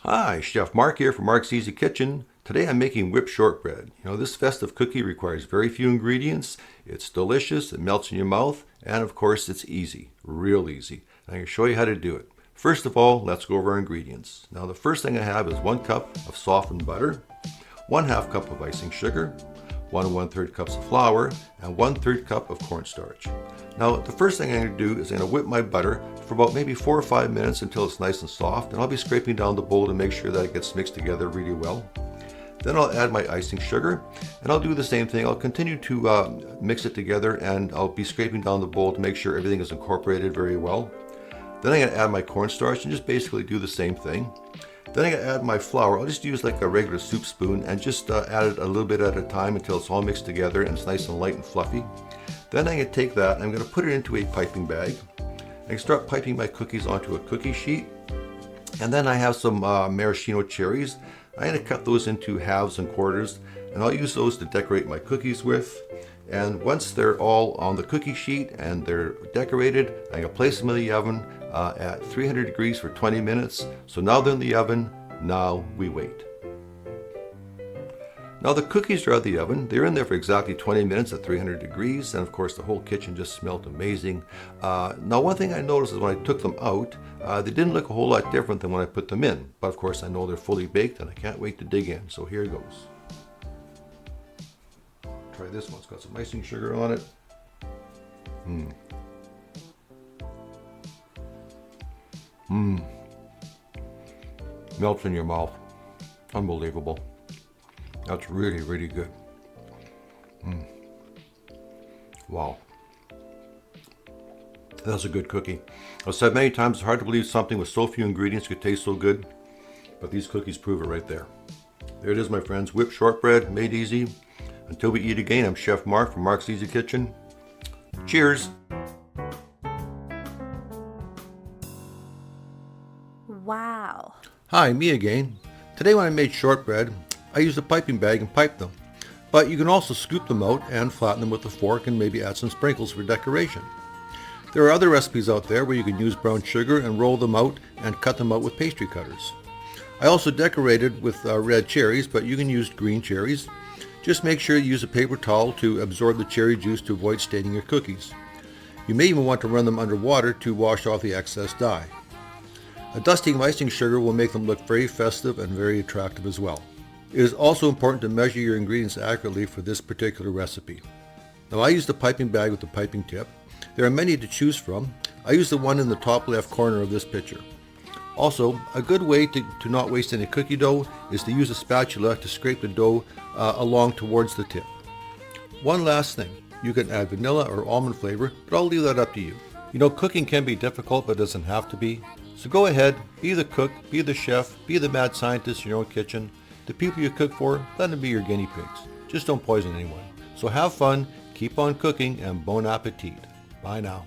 Hi, Chef Mark here from Mark's Easy Kitchen. Today I'm making whipped shortbread. This festive cookie requires very few ingredients. It's delicious, it melts in your mouth, and of course it's easy, real easy. I'm going to show you how to do it. First of all, let's go over our ingredients. Now the first thing I have is 1 cup of softened butter, 1/2 cup of icing sugar, 1 1/3 cups of flour, and 1/3 cup of cornstarch. Now the first thing I'm going to do is I'm going to whip my butter for about maybe 4 or 5 minutes until it's nice and soft, and I'll be scraping down the bowl to make sure that it gets mixed together really well. Then I'll add my icing sugar, and I'll do the same thing. I'll continue to mix it together, and I'll be scraping down the bowl to make sure everything is incorporated very well. Then I'm going to add my cornstarch and just basically do the same thing. Then I'm going to add my flour. I'll just use like a regular soup spoon and just add it a little bit at a time until it's all mixed together and it's nice and light and fluffy. Then I'm going to take that and I'm going to put it into a piping bag. I start piping my cookies onto a cookie sheet. And then I have some maraschino cherries. I'm going to cut those into halves and quarters, and I'll use those to decorate my cookies with. And once they're all on the cookie sheet and they're decorated, I'm going to place them in the oven at 300 degrees for 20 minutes. So now they're in the oven, now we wait. Now the cookies are out of the oven. They're in there for exactly 20 minutes at 300 degrees, and of course the whole kitchen just smelled amazing. Now one thing I noticed is when I took them out, they didn't look a whole lot different than when I put them in. But of course I know they're fully baked and I can't wait to dig in. So here goes. Try this one. It's got some icing sugar on it. Melts in your mouth. Unbelievable. That's really, really good. Wow. That's a good cookie. I've said many times, it's hard to believe something with so few ingredients could taste so good, but these cookies prove it right there. There it is, my friends. Whipped shortbread, made easy. Until we eat again, I'm Chef Mark from Mark's Easy Kitchen. Cheers! Wow. Hi, me again. Today when I made shortbread, I used a piping bag and piped them. But you can also scoop them out and flatten them with a fork and maybe add some sprinkles for decoration. There are other recipes out there where you can use brown sugar and roll them out and cut them out with pastry cutters. I also decorated with red cherries, but you can use green cherries. Just make sure you use a paper towel to absorb the cherry juice to avoid staining your cookies. You may even want to run them under water to wash off the excess dye. A dusting of icing sugar will make them look very festive and very attractive as well. It is also important to measure your ingredients accurately for this particular recipe. Now I use the piping bag with the piping tip. There are many to choose from. I use the one in the top left corner of this picture. Also, a good way to not waste any cookie dough is to use a spatula to scrape the dough along towards the tip. One last thing, you can add vanilla or almond flavor, but I'll leave that up to you. Cooking can be difficult, but it doesn't have to be. So go ahead, be the cook, be the chef, be the mad scientist in your own kitchen. The people you cook for, let them be your guinea pigs. Just don't poison anyone. So have fun, keep on cooking, and bon appetit. Bye now.